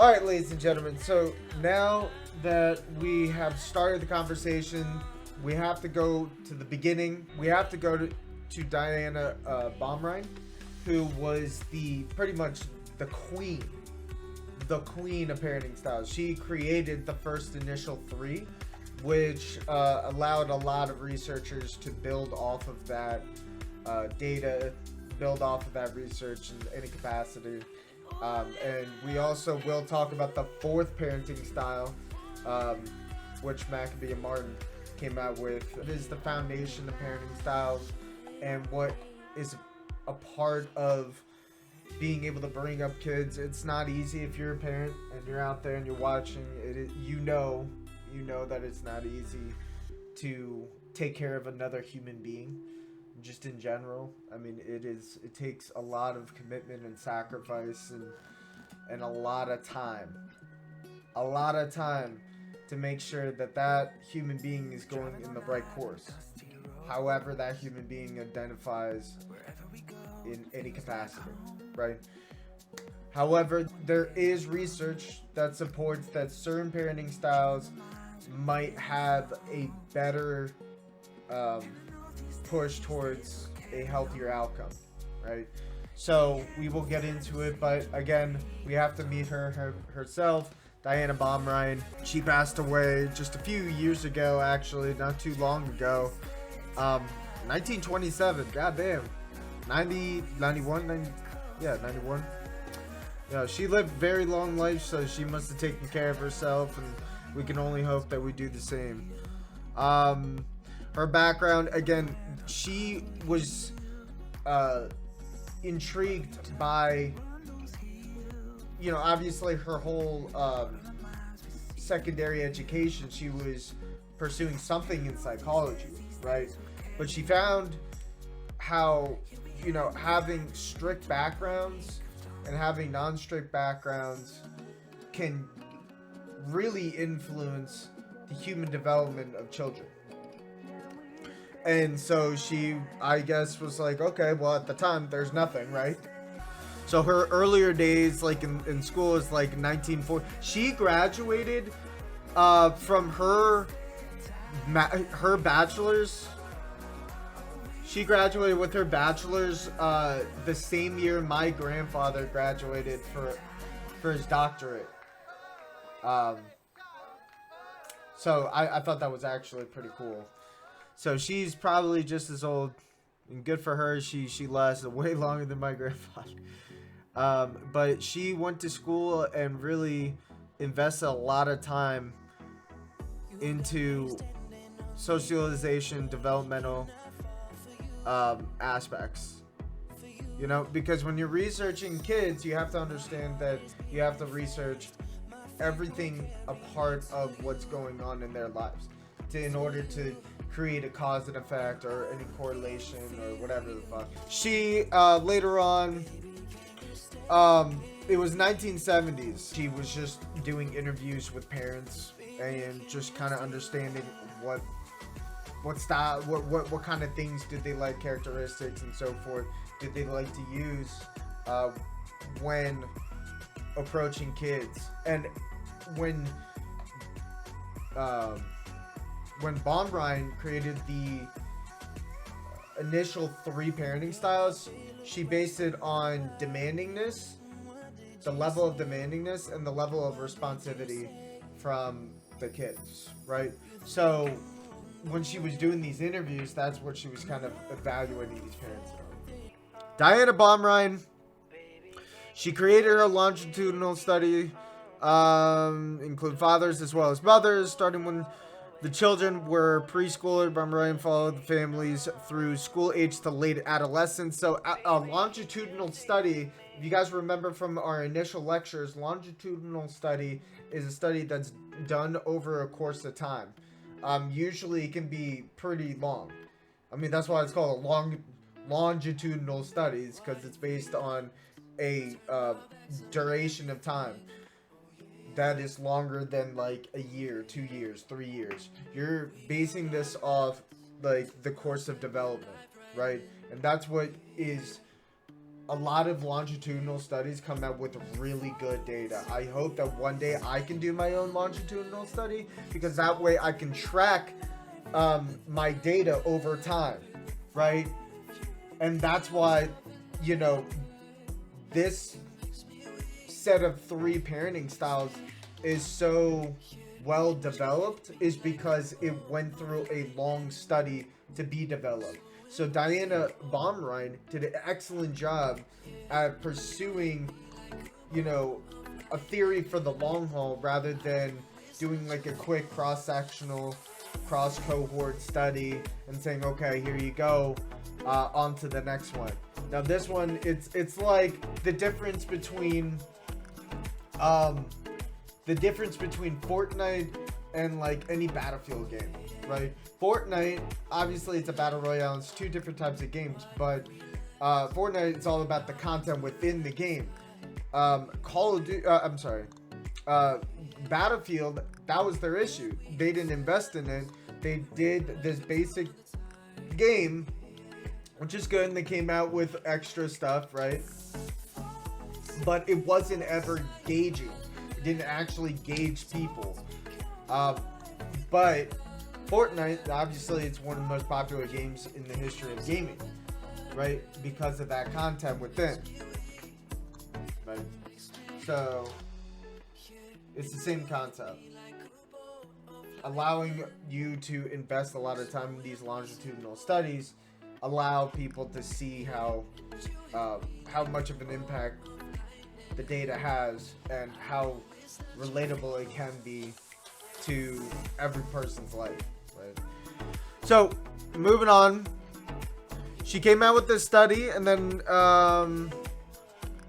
All right, ladies and gentlemen. So now that we have started the conversation, we have to go to the beginning. We have to go to Diana Baumrind, who was pretty much the queen of parenting styles. She created the first initial 3, which allowed a lot of researchers to build off of that data, build off of that research in any capacity. And we also will talk about the 4th parenting style, which Maccabee and Martin came out with. It is the foundation of parenting styles and what is a part of being able to bring up kids. It's not easy if you're a parent and you're out there and you're watching it. You know that it's not easy to take care of another human being. Just in general, I mean, it takes a lot of commitment and sacrifice and a lot of time to make sure that human being is going in the right course, however that human being identifies in any capacity, right? However, there is research that supports that certain parenting styles might have a better push towards a healthier outcome, right? So we will get into it, but again, we have to meet her herself, Diana Baumrind. She passed away just a few years ago, actually, not too long ago. 1927, goddamn. 91. Yeah, she lived a very long life, so she must have taken care of herself, and we can only hope that we do the same. Her background, again, she was intrigued by, obviously her whole secondary education. She was pursuing something in psychology, right? But she found how, having strict backgrounds and having non-strict backgrounds can really influence the human development of children. And so she, I guess, was like, okay, well, at the time, there's nothing, right? So her earlier days, like in school, is like 1940. She graduated from her bachelor's. She graduated with her bachelor's the same year my grandfather graduated for his doctorate. So I thought that was actually pretty cool. So she's probably just as old, and good for her. She lasted way longer than my grandfather. But she went to school and really invested a lot of time into socialization, developmental aspects. Because when you're researching kids, you have to understand that you have to research everything a part of what's going on in their lives in order to create a cause and effect or any correlation or whatever the fuck. She later on, it was 1970s. She was just doing interviews with parents and just kind of understanding what style, what kind of things did they like, characteristics and so forth, did they like to use when approaching kids. And when Baumrind created the initial 3 parenting styles, she based it on demandingness, the level of demandingness, and the level of responsivity from the kids, right? So when she was doing these interviews, that's what she was kind of evaluating these parents on. Diana Baumrind, she created her longitudinal study, include fathers as well as mothers, starting when the children were preschooler. Baumrind followed the families through school age to late adolescence. So a longitudinal study, if you guys remember from our initial lectures, longitudinal study is a study that's done over a course of time. Usually it can be pretty long. I mean, that's why it's called a longitudinal studies, because it's based on a duration of time that is longer than like a year, 2 years, 3 years. You're basing this off like the course of development, right? And that's what is a lot of longitudinal studies come out with really good data. I hope that one day I can do my own longitudinal study, because that way I can track my data over time, right? And that's why, you know, this set of 3 parenting styles is so well developed, is because it went through a long study to be developed. So Diana Baumrind did an excellent job at pursuing, you know, a theory for the long haul, rather than doing like a quick cross-sectional, cross-cohort study and saying, okay, here you go, on to the next one. Now this one, it's like the difference between Fortnite and like any Battlefield game, right? Fortnite, obviously it's a battle royale, it's 2 different types of games, but Fortnite is all about the content within the game. Battlefield, that was their issue. They didn't invest in it. They did this basic game, which is good, and they came out with extra stuff, right? But it wasn't ever gauging. It didn't actually gauge people. But Fortnite, obviously, it's one of the most popular games in the history of gaming, right? Because of that content within, right? So it's the same concept. Allowing you to invest a lot of time in these longitudinal studies allow people to see how much of an impact the data has and how relatable it can be to every person's life, right? So moving on, she came out with this study and then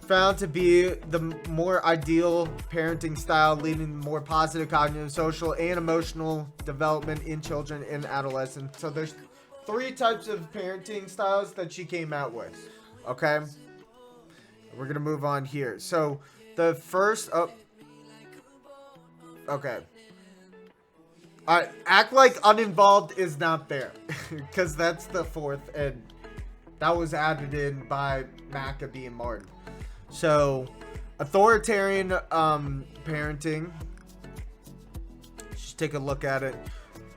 found to be the more ideal parenting style, leading to more positive cognitive, social, and emotional development in children and adolescents. So there's 3 types of parenting styles that she came out with, okay? We're gonna move on here. So the first, okay. Alright, act like uninvolved is not there, because that's the 4th, and that was added in by Maccabee and Martin. So, authoritarian parenting. Let's take a look at it.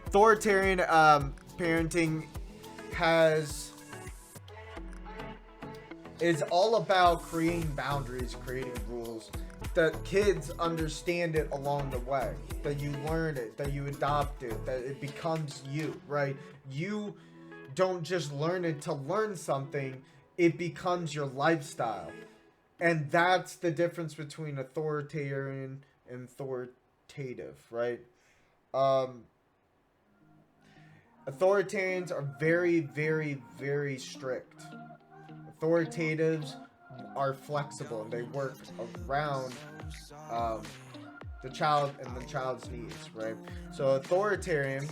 Authoritarian parenting is all about creating boundaries, creating rules, that kids understand it along the way, that you learn it, that you adopt it, that it becomes you, right? You don't just learn it to learn something, it becomes your lifestyle. And that's the difference between authoritarian and authoritative, right? Authoritarians are very, very, very strict. Authoritatives are flexible and they work around the child and the child's needs, right? So authoritarian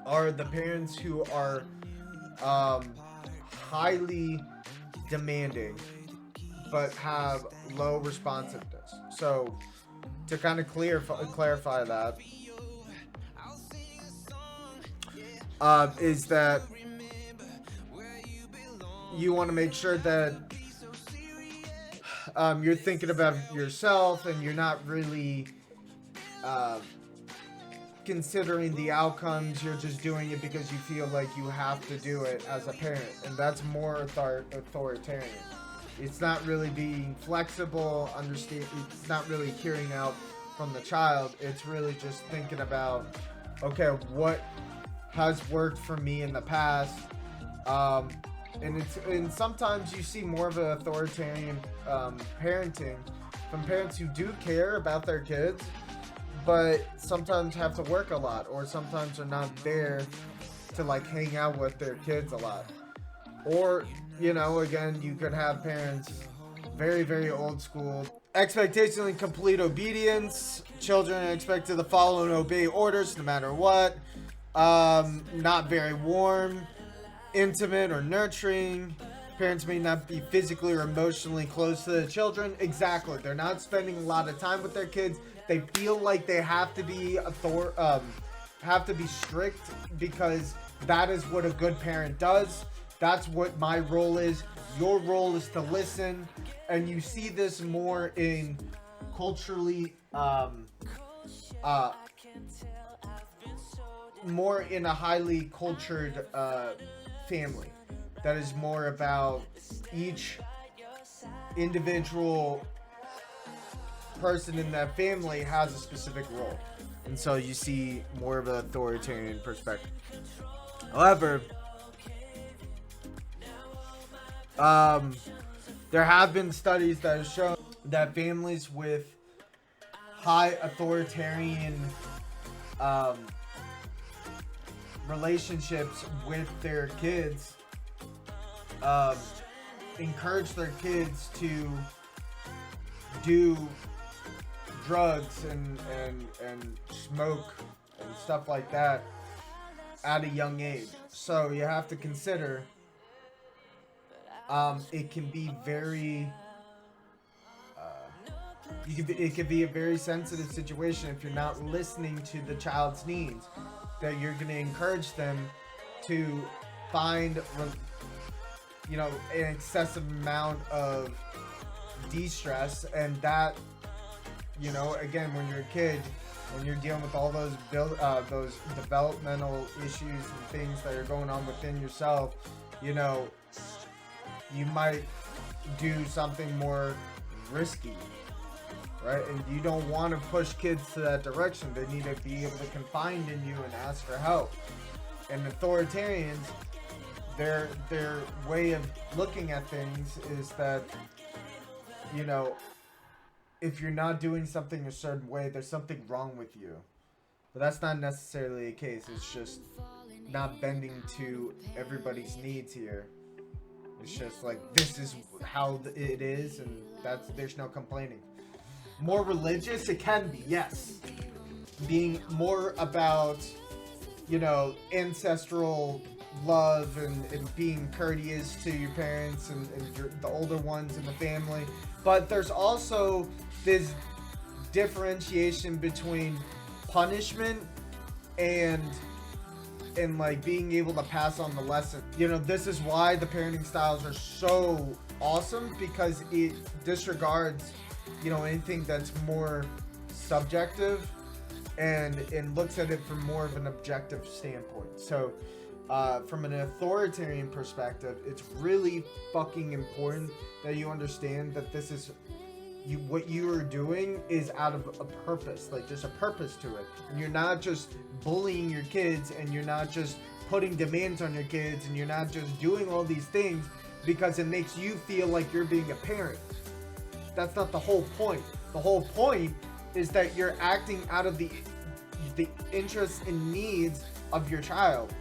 are the parents who are highly demanding but have low responsiveness. So to kind of clarify that, is that you want to make sure that you're thinking about yourself and you're not really considering the outcomes. You're just doing it because you feel like you have to do it as a parent, and that's more authoritarian. It's not really being flexible, it's not really hearing out from the child. It's really just thinking about, okay, what has worked for me in the past, and sometimes you see more of an authoritarian parenting from parents who do care about their kids, but sometimes have to work a lot, or sometimes are not there to like hang out with their kids a lot. Or, you know, again, you could have parents very, very old school. Expectation and complete obedience. Children are expected to follow and obey orders no matter what. Not very warm, intimate, or nurturing. Parents may not be physically or emotionally close to the children. Exactly. They're not spending a lot of time with their kids. They feel like they have to be strict because that is what a good parent does. That's what my role is. Your role is to listen. And you see this more in culturally, more in a highly cultured family. That is more about each individual person in that family has a specific role. And so you see more of an authoritarian perspective. However, there have been studies that have shown that families with high authoritarian relationships with their kids encourage their kids to do drugs and smoke and stuff like that at a young age. So you have to consider it can be very it can be a very sensitive situation if you're not listening to the child's needs, that you're going to encourage them to find an excessive amount of de-stress. And that, again, when you're a kid, when you're dealing with all those developmental issues and things that are going on within yourself, you might do something more risky, right? And you don't want to push kids to that direction. They need to be able to confide in you and ask for help. And authoritarians, their way of looking at things is that, if you're not doing something a certain way, there's something wrong with you. But that's not necessarily the case. It's just not bending to everybody's needs here. It's just like, this is how it is, and there's no complaining. More religious, it can be, yes. Being more about, ancestral love and being courteous to your parents and the older ones in the family. But there's also this differentiation between punishment and like being able to pass on the lesson. This is why the parenting styles are so awesome, because it disregards, anything that's more subjective and looks at it from more of an objective standpoint. So from an authoritarian perspective, it's really fucking important that you understand that this is what you are doing is out of a purpose. Like, there's a purpose to it. And you're not just bullying your kids, and you're not just putting demands on your kids, and you're not just doing all these things because it makes you feel like you're being a parent. That's not the whole point. The whole point is that you're acting out of the interests and needs of your child.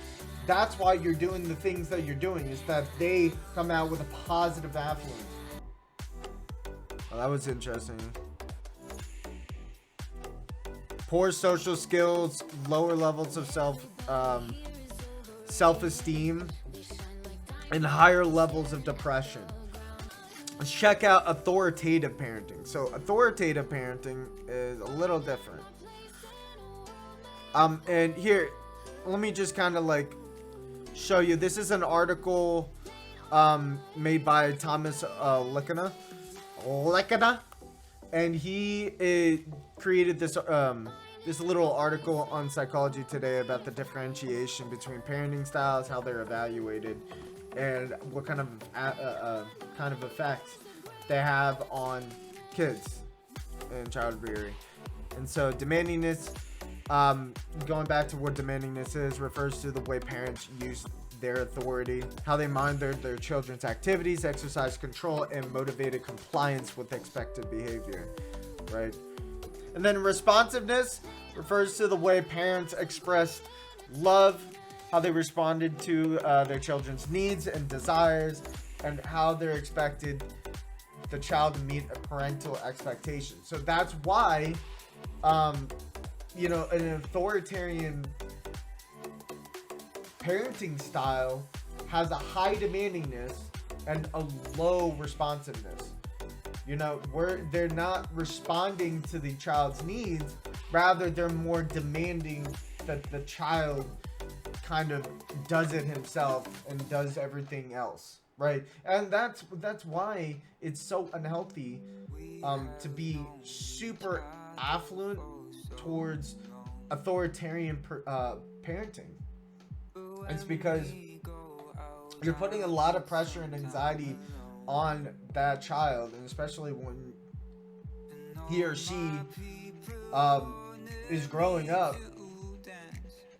That's why you're doing the things that you're doing, is that they come out with a positive affluence. Well, that was interesting. Poor social skills, lower levels of self-esteem, and higher levels of depression. Let's check out authoritative parenting. So authoritative parenting is a little different. And here, let me just kind of like show you. This is an article made by Thomas Lickena, and he created this this little article on Psychology Today about the differentiation between parenting styles, how they're evaluated, and what kind of effect they have on kids and child rearing. And so demandingness, going back to what demandingness is, refers to the way parents use their authority, how they monitor their children's activities, exercise control, and motivated compliance with expected behavior, right? And then responsiveness refers to the way parents expressed love, how they responded to their children's needs and desires, and how they're expected the child to meet a parental expectation. So that's why, an authoritarian parenting style has a high demandingness and a low responsiveness. Where they're not responding to the child's needs, rather they're more demanding that the child kind of does it himself and does everything else, right? And that's why it's so unhealthy to be super affluent towards authoritarian parenting. It's because you're putting a lot of pressure and anxiety on that child, and especially when he or she is growing up,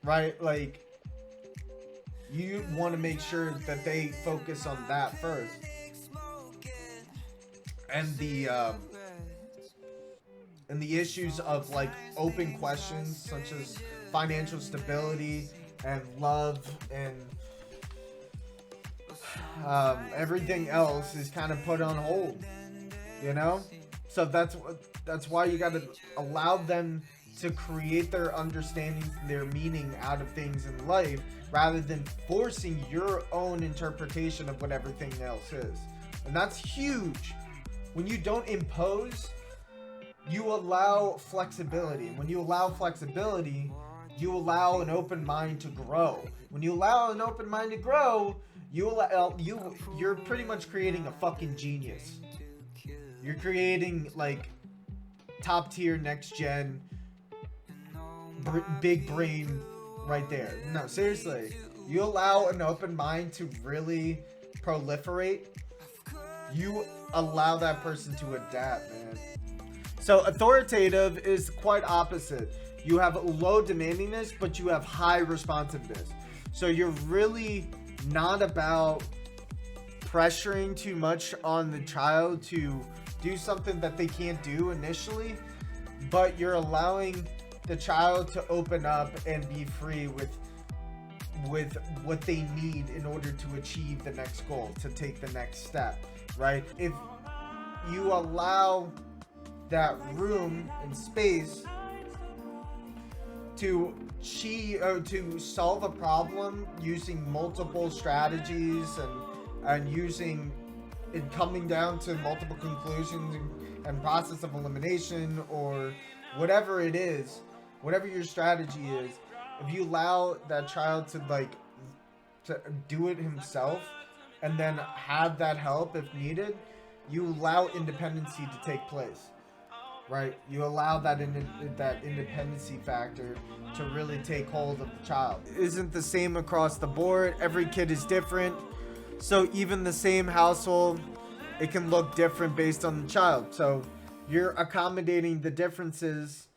right? Like, you want to make sure that they focus on that first, and the issues of like open questions such as financial stability and love and everything else is kind of put on hold, you know? So that's why you got to allow them to create their understanding, their meaning out of things in life, rather than forcing your own interpretation of what everything else is. And that's huge. When you don't impose, you allow flexibility. When you allow flexibility, you allow an open mind to grow. When you allow an open mind to grow, you're pretty much creating a fucking genius. You're creating like top tier next gen big brain right there. No, seriously. You allow an open mind to really proliferate, you allow that person to adapt, man. So authoritative is quite opposite. You have low demandingness, but you have high responsiveness. So you're really not about pressuring too much on the child to do something that they can't do initially, but you're allowing the child to open up and be free with what they need in order to achieve the next goal, to take the next step, right? If you allow that room and space to solve a problem using multiple strategies and using it, coming down to multiple conclusions and process of elimination, or whatever it is, whatever your strategy is, if you allow that child to do it himself and then have that help if needed, you allow independency to take place, right? You allow that independency factor to really take hold of the child. It isn't the same across the board. Every kid is different. So even the same household, it can look different based on the child. So you're accommodating the differences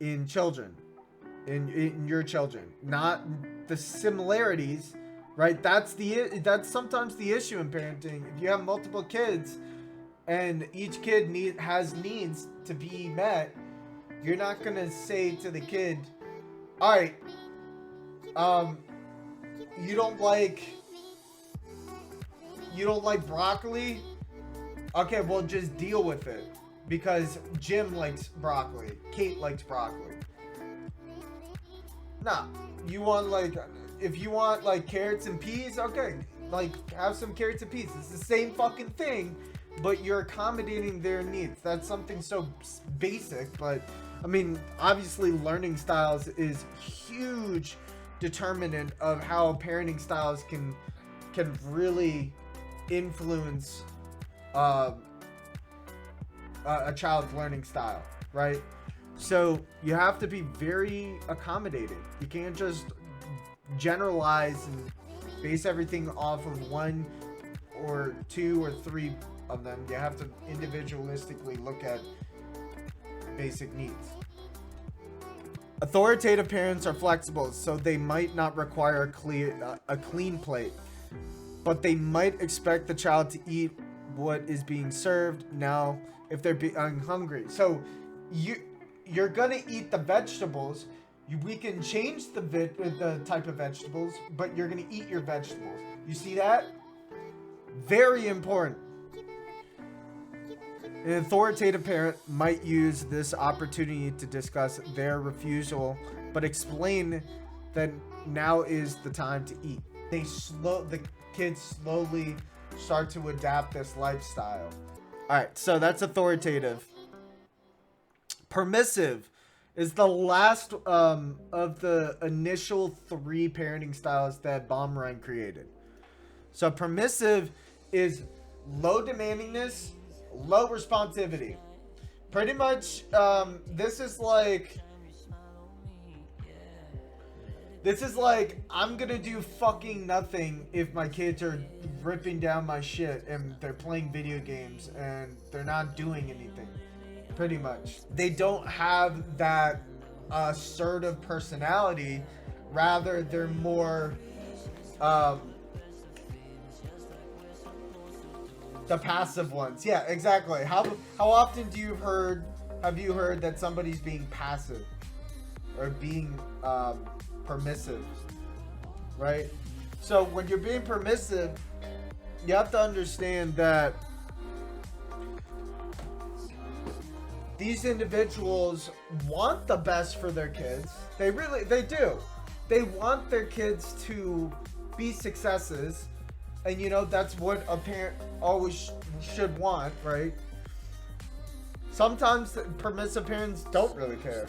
in children, in your children, not the similarities, right? That's sometimes the issue in parenting. If you have multiple kids and each kid has needs to be met, you're not gonna say to the kid, all right, you don't like broccoli? Okay, well, just deal with it, because Jim likes broccoli, Kate likes broccoli. Nah, if you want carrots and peas, okay, have some carrots and peas. It's the same fucking thing, but you're accommodating their needs. That's something so basic, but I mean, obviously learning styles is huge determinant of how parenting styles can really influence a child's learning style, right? So you have to be very accommodating. You can't just generalize and base everything off of one or two or three of them. You have to individualistically look at basic needs. Authoritative parents are flexible, so they might not require a clean plate, but they might expect the child to eat what is being served now if they're being hungry. So you're gonna eat the vegetables. We can change the type of vegetables, but you're gonna eat your vegetables. You see that? Very important. An authoritative parent might use this opportunity to discuss their refusal, but explain that now is the time to eat. The kids slowly start to adapt this lifestyle. All right, so that's authoritative. Permissive is the last of the initial 3 parenting styles that Baumrind created. So permissive is low demandingness, low responsivity. Pretty much, this is like I'm gonna do fucking nothing if my kids are ripping down my shit and they're playing video games and they're not doing anything. Pretty much. They don't have that assertive personality. Rather, they're more the passive ones. Yeah, exactly. How often have you heard that somebody's being passive or being permissive, right? So when you're being permissive, you have to understand that these individuals want the best for their kids. They do. They want their kids to be successes. And you know, that's what a parent always should want, right? Sometimes permissive parents don't really care,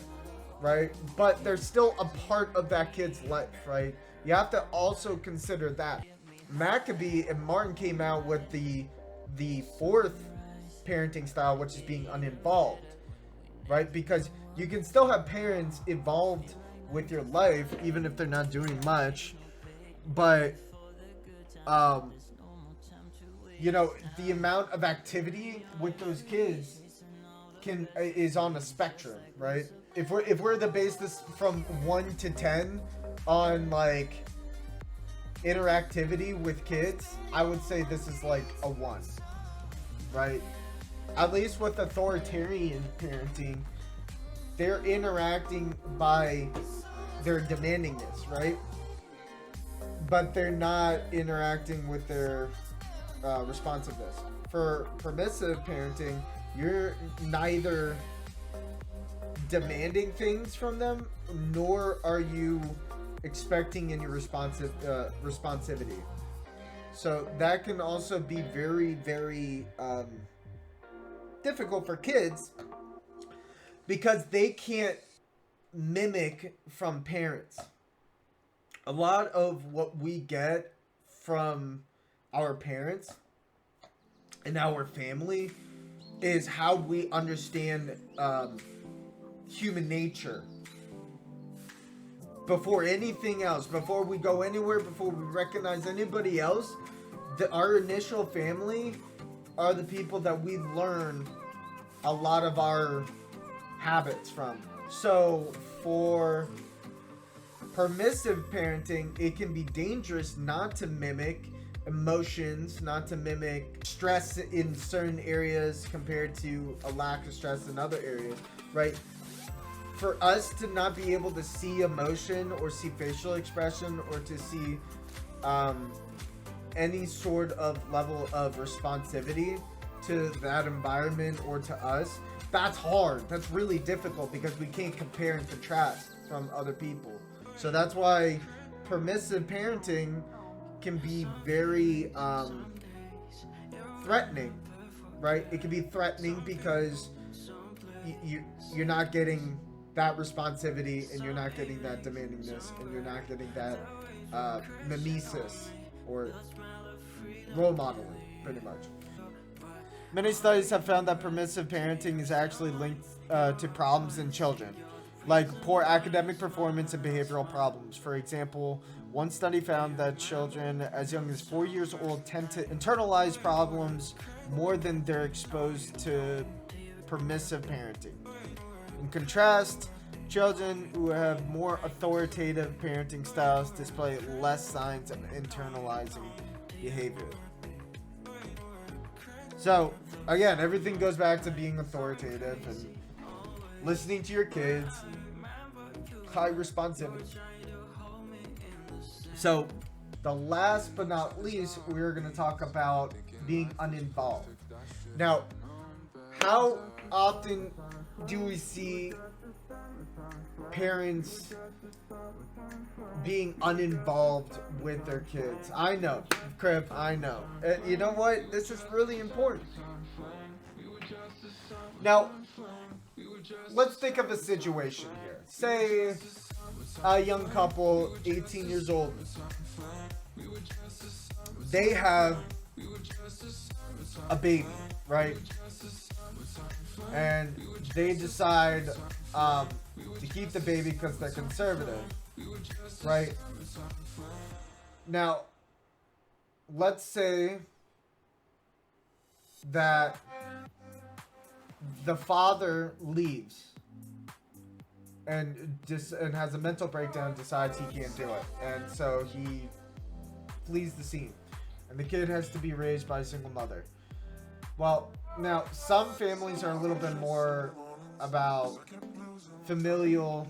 right? But they're still a part of that kid's life, right? You have to also consider that. Maccabee and Martin came out with the 4th parenting style, which is being uninvolved, right? Because you can still have parents involved with your life, even if they're not doing much, but you know, the amount of activity with those kids is on a spectrum, right? If we're to base this from 1 to 10 on like interactivity with kids, I would say this is like a 1, right? At least with authoritarian parenting, they're interacting by their demandingness, right? But they're not interacting with their responsiveness. For permissive parenting, you're neither demanding things from them, nor are you expecting any responsivity. So that can also be very, very difficult for kids because they can't mimic from parents. A lot of what we get from our parents and our family is how we understand human nature. Before anything else, before we go anywhere, before we recognize anybody else, our initial family are the people that we learn a lot of our habits from. So for permissive parenting, it can be dangerous not to mimic emotions, not to mimic stress in certain areas compared to a lack of stress in other areas, right? For us to not be able to see emotion or see facial expression or to see any sort of level of responsivity to that environment or to us, that's hard. That's really difficult because we can't compare and contrast from other people. So that's why permissive parenting can be very threatening, right? It can be threatening because you're not getting that responsivity and you're not getting that demandingness and you're not getting that mimesis or role modeling, pretty much. Many studies have found that permissive parenting is actually linked to problems in children, like poor academic performance and behavioral problems. For example, one study found that children as young as 4 years old tend to internalize problems more than they're exposed to permissive parenting. In contrast, children who have more authoritative parenting styles display less signs of internalizing behavior. So, again, everything goes back to being authoritative and listening to your kids, high responsivity. So, the last but not least, we're going to talk about being uninvolved. Now, how often do we see parents being uninvolved with their kids? I know, Crip, I know. You know what? This is really important. Now, let's think of a situation here. Say a young couple, 18 years old. They have a baby, right? And they decide to keep the baby because they're conservative, right? Now, let's say that the father leaves and has a mental breakdown, decides he can't do it, and so he flees the scene, and the kid has to be raised by a single mother. Well, now some families are a little bit more about familial,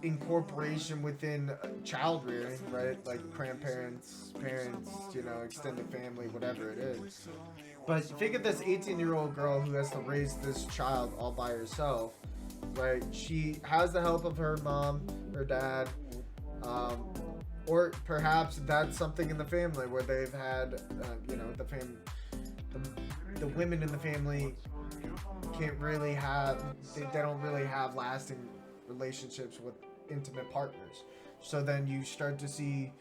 incorporation within child rearing, right? Like grandparents, parents, extended family, whatever it is. But think of this 18-year-old girl who has to raise this child all by herself, right? She has the help of her mom, her dad, or perhaps that's something in the family where they've had, the women in the family can't really have, they don't really have lasting relationships with intimate partners. So then you start to see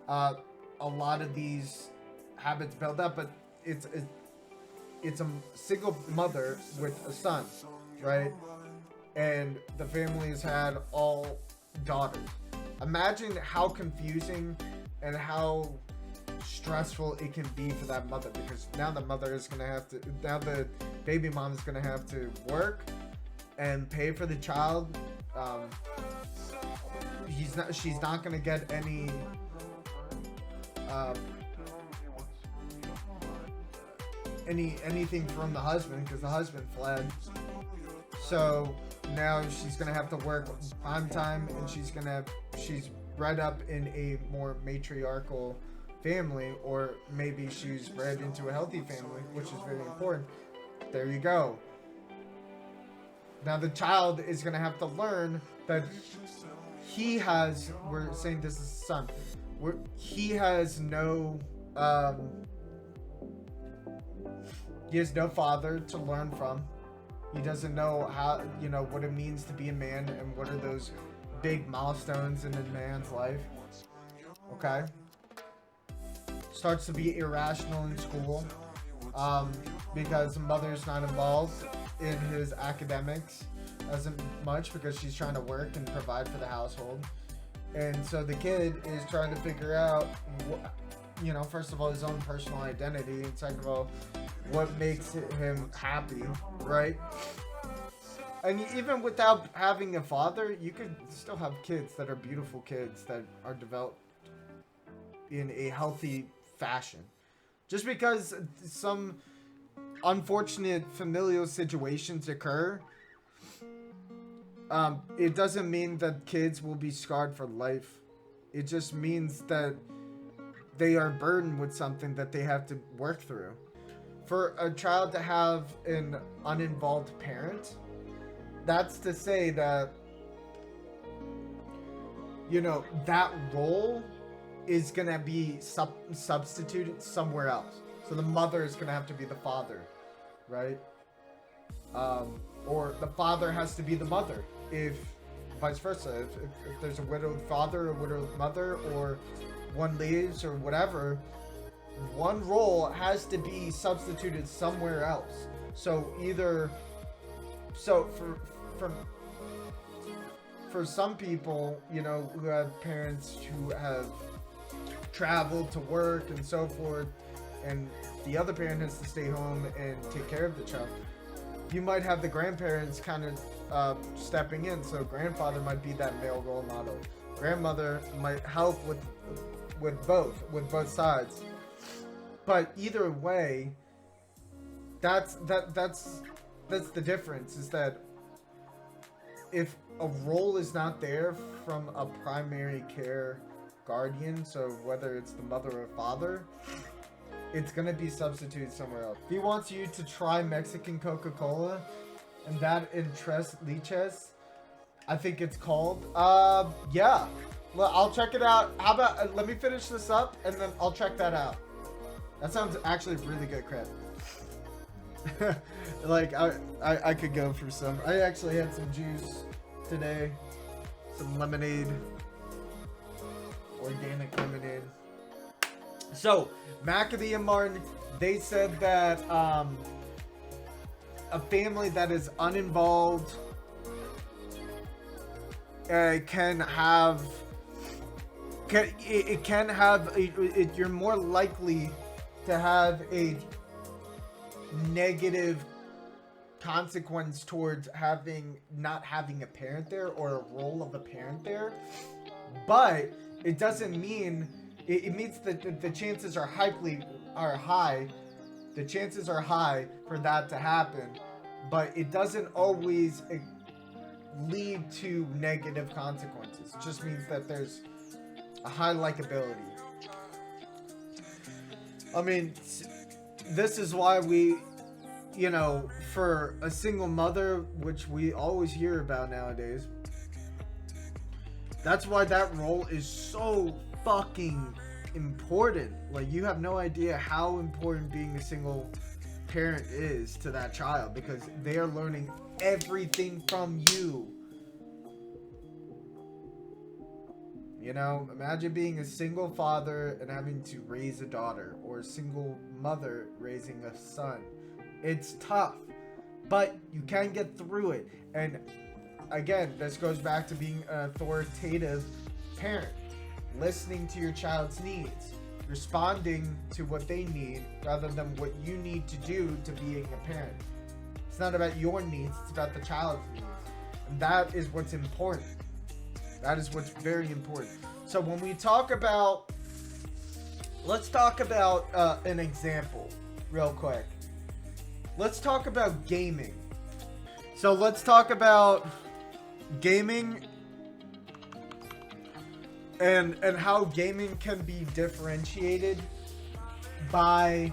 a lot of these habits build up, but it's a single mother with a son, right? And the family has had all daughters. Imagine how confusing and how stressful it can be for that mother, because now the baby mom is gonna have to work and pay for the child. She's not gonna get anything from the husband because the husband fled. So now she's gonna have to work prime time, and she's bred up in a more matriarchal family, or maybe she's bred into a healthy family, which is very important. There you go. Now the child is gonna have to learn that we're saying this is a son, he has no father to learn from. He doesn't know how, what it means to be a man and what are those big milestones in a man's life. Okay? Starts to be irrational in school because mother's not involved in his academics as much because she's trying to work and provide for the household. And so the kid is trying to figure out, first of all, his own personal identity, and second of all, what makes him happy, right? And even without having a father, you could still have kids that are beautiful kids that are developed in a healthy fashion. Just because some unfortunate familial situations occur, it doesn't mean that kids will be scarred for life. It just means that they are burdened with something that they have to work through. For a child to have an uninvolved parent, that's to say that, that role is going to be substituted somewhere else. So the mother is going to have to be the father, right? Or the father has to be the mother, if vice versa. If there's a widowed father or widowed mother, or one leaves or whatever, one role has to be substituted somewhere else. So for some people, who have parents who have traveled to work and so forth, and the other parent has to stay home and take care of the child, you might have the grandparents kind of stepping in. So grandfather might be that male role model. Grandmother might help with both sides. But either way, that's the difference, is that if a role is not there from a primary care guardian, so whether it's the mother or father, it's going to be substituted somewhere else. He wants you to try Mexican Coca-Cola, and that in Tres Leches, I think it's called. Yeah. Well, I'll check it out. How about, let me finish this up, and then I'll check that out. That sounds actually really good, Crib. Like I could go for some. I actually had some juice today, some lemonade, organic lemonade. So Maccabee and Martin, they said that a family that is uninvolved can have you're more likely to have a negative consequence towards not having a parent there, or a role of a parent there. But it doesn't mean it means that the chances are high. The chances are high for that to happen, but it doesn't always lead to negative consequences. It just means that there's a high likability. I mean, this is why we, for a single mother, which we always hear about nowadays, that's why that role is so fucking important. Like, you have no idea how important being a single parent is to that child, because they are learning everything from you. Imagine being a single father and having to raise a daughter, or a single mother raising a son. It's tough, but you can get through it. And again, this goes back to being an authoritative parent, listening to your child's needs, responding to what they need rather than what you need to do to being a parent. It's not about your needs, it's about the child's needs. And that is what's important. That is what's very important. So when we talk about, let's talk about an example real quick. Let's talk about gaming. So let's talk about gaming and how gaming can be differentiated by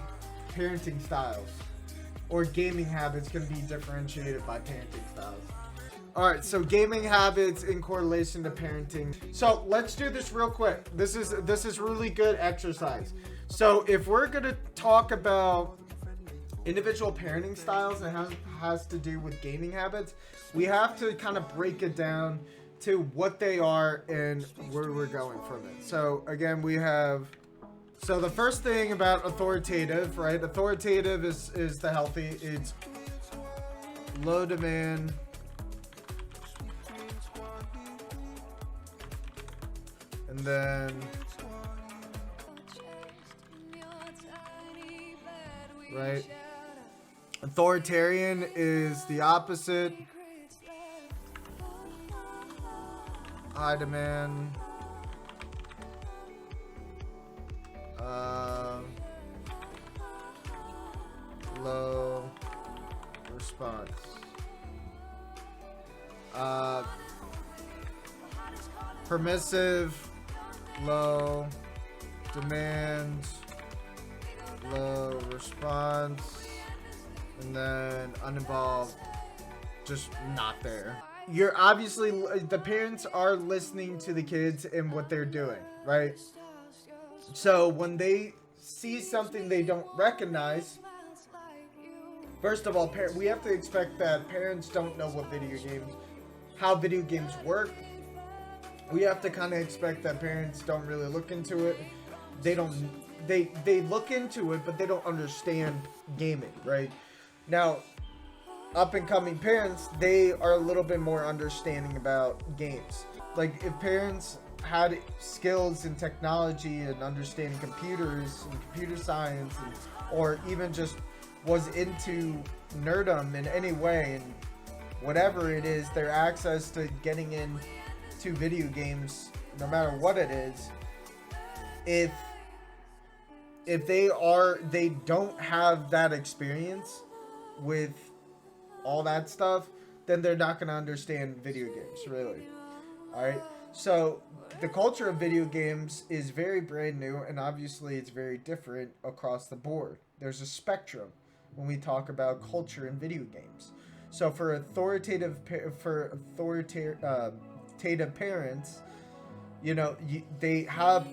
parenting styles, or gaming habits can be differentiated by parenting styles. Alright, so gaming habits in correlation to parenting. So let's do this real quick. This is really good exercise. So if we're gonna talk about individual parenting styles and has to do with gaming habits, we have to kind of break it down to what they are and where we're going from it. So again, so the first thing about authoritative, right? Authoritative is the healthy. It's low demand, and then right, authoritarian is the opposite. High demand, low response. Permissive, low demand, low response, and then uninvolved, just not there. You're obviously, the parents are listening to the kids and what they're doing, right? So when they see something they don't recognize, first of all, we have to expect that parents don't know how video games work. We have to kind of expect that parents don't really look into it. They look into it, but they don't understand gaming, right? Now, up and coming parents, they are a little bit more understanding about games. Like, if parents had skills in technology and understanding computers and computer science, or even just was into nerdom in any way, and whatever it is, their access to getting into video games, no matter what it is, if they don't have that experience with all that stuff, then they're not going to understand video games, really. Alright, so the culture of video games is very brand new, and obviously it's very different across the board. There's a spectrum when we talk about culture in video games. So for authoritative parents, they have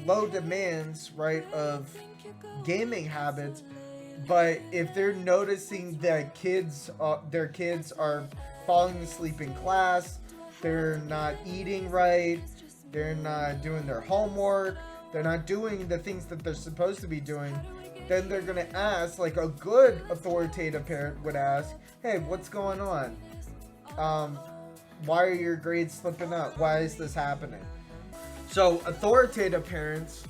low demands, right, of gaming habits, But if they're noticing that their kids are falling asleep in class, they're not eating right, they're not doing their homework, they're not doing the things that they're supposed to be doing, then they're gonna ask, like a good authoritative parent would ask, "Hey, what's going on? Why are your grades slipping up? Why is this happening?" So authoritative parents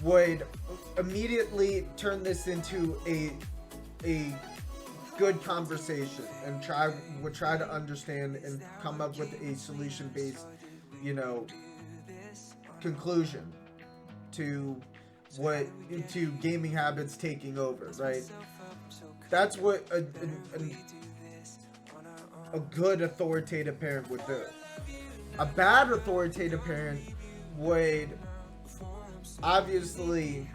would immediately turn this into a good conversation and would try to understand and come up with a solution based, conclusion to gaming habits taking over, right? That's what a good authoritative parent would do. A bad authoritative parent would obviously,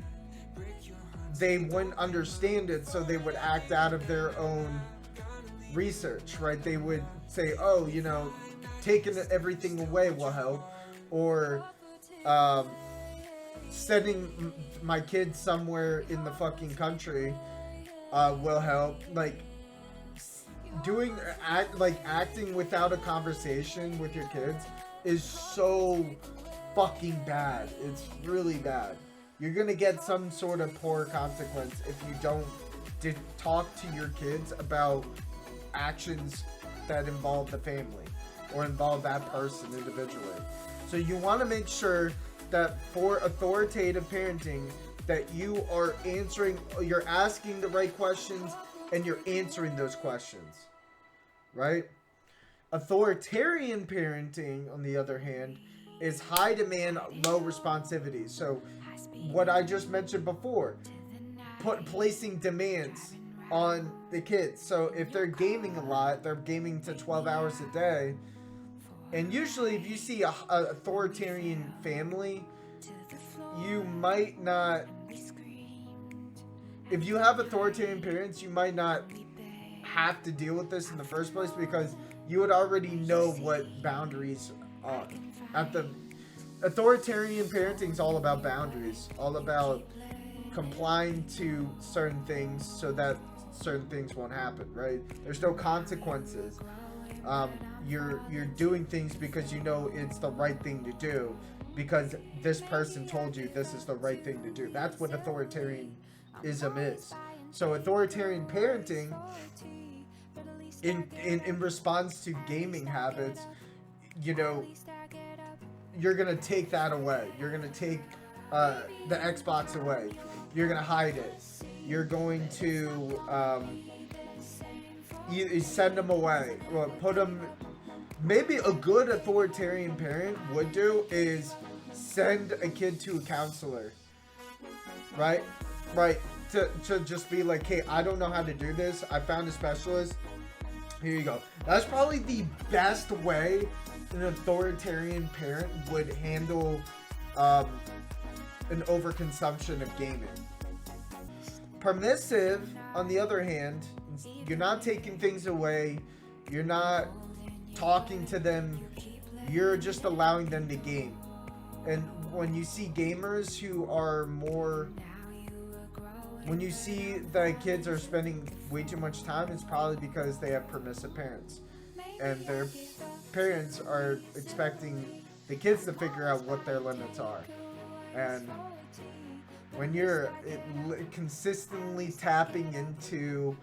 they wouldn't understand it, so they would act out of their own research, right? They would say, "Oh, taking everything away will help," or sending my kids somewhere in the fucking country will help. Like acting without a conversation with your kids is so fucking bad. It's really bad. You're gonna get some sort of poor consequence if you don't talk to your kids about actions that involve the family or involve that person individually. So you want to make sure that for authoritative parenting that you're asking the right questions and you're answering those questions, right? Authoritarian parenting, on the other hand, is high demand, low responsivity. So what I just mentioned before, placing demands on the kids. So if they're gaming a lot, they're gaming to 12 hours a day. And usually if you see a authoritarian family, you might not, if you have authoritarian parents, you might not have to deal with this in the first place because you would already know what boundaries are. Authoritarian parenting is all about boundaries, all about complying to certain things so that certain things won't happen, right? There's no consequences. You're doing things because you know it's the right thing to do because this person told you this is the right thing to do. That's what authoritarianism is. So authoritarian parenting, in response to gaming habits, you're gonna take that away. You're gonna take the Xbox away. You're gonna hide it. You're going to you send them away. Or put them. Maybe a good authoritarian parent would do is send a kid to a counselor. Right. To just be like, "Hey, I don't know how to do this. I found a specialist. Here you go." That's probably the best way an authoritarian parent would handle an overconsumption of gaming. Permissive, on the other hand, you're not taking things away, you're not talking to them, you're just allowing them to game. And when you see gamers who are when you see that kids are spending way too much time, it's probably because they have permissive parents. And their parents are expecting the kids to figure out what their limits are. And when you're consistently tapping into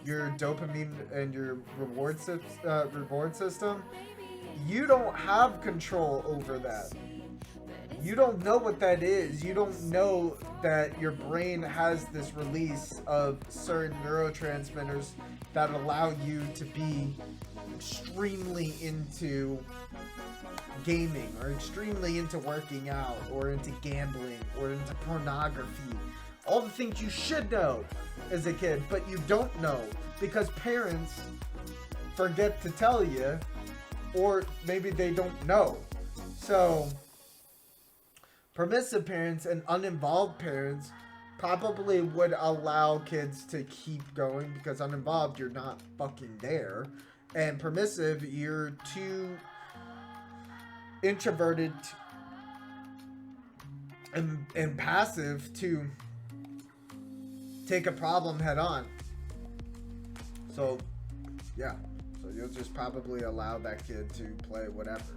your dopamine and your reward system, you don't have control over that. You don't know what that is. You don't know that your brain has this release of certain neurotransmitters that allow you to be extremely into gaming or extremely into working out or into gambling or into pornography. All the things you should know as a kid, but you don't know because parents forget to tell you, or maybe they don't know. So permissive parents and uninvolved parents probably would allow kids to keep going because uninvolved, you're not fucking there. And permissive, you're too introverted and passive to take a problem head on. So, yeah. So you'll just probably allow that kid to play whatever.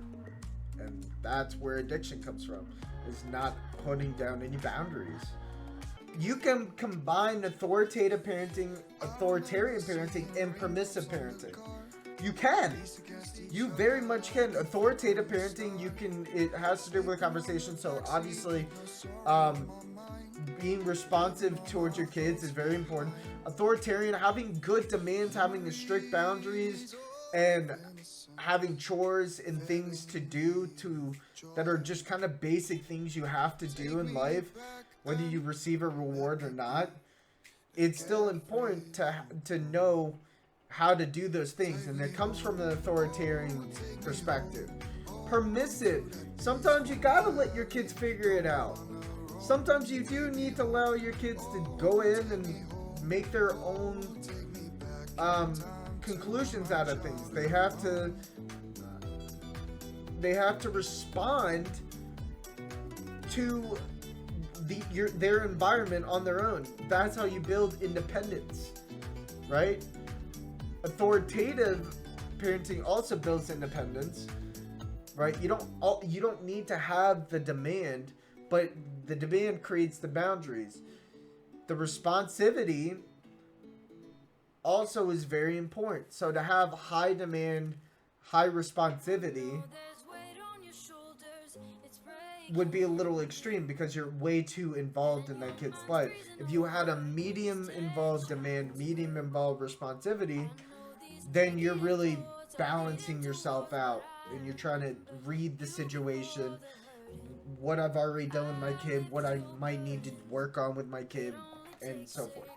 And that's where addiction comes from, is not putting down any boundaries. You can combine authoritarian parenting, and permissive parenting. You can. You very much can. Authoritative parenting, it has to do with conversation. So obviously, being responsive towards your kids is very important. Authoritarian, having good demands, having strict boundaries, and having chores and things to do that are just kind of basic things you have to do in life, whether you receive a reward or not. It's still important to know how to do those things, and it comes from an authoritarian perspective. Permissive, sometimes you gotta let your kids figure it out. Sometimes you do need to allow your kids to go in and make their own conclusions out of things. They have to respond to their environment on their own. That's how you build independence, right? Authoritative parenting also builds independence, right? You don't need to have the demand, but the demand creates the boundaries. The responsivity also is very important. So to have high demand, high responsivity would be a little extreme because you're way too involved in that kid's life. If you had a medium involved demand, medium involved responsivity, then you're really balancing yourself out and you're trying to read the situation, what I've already done with my kid, what I might need to work on with my kid, and so forth.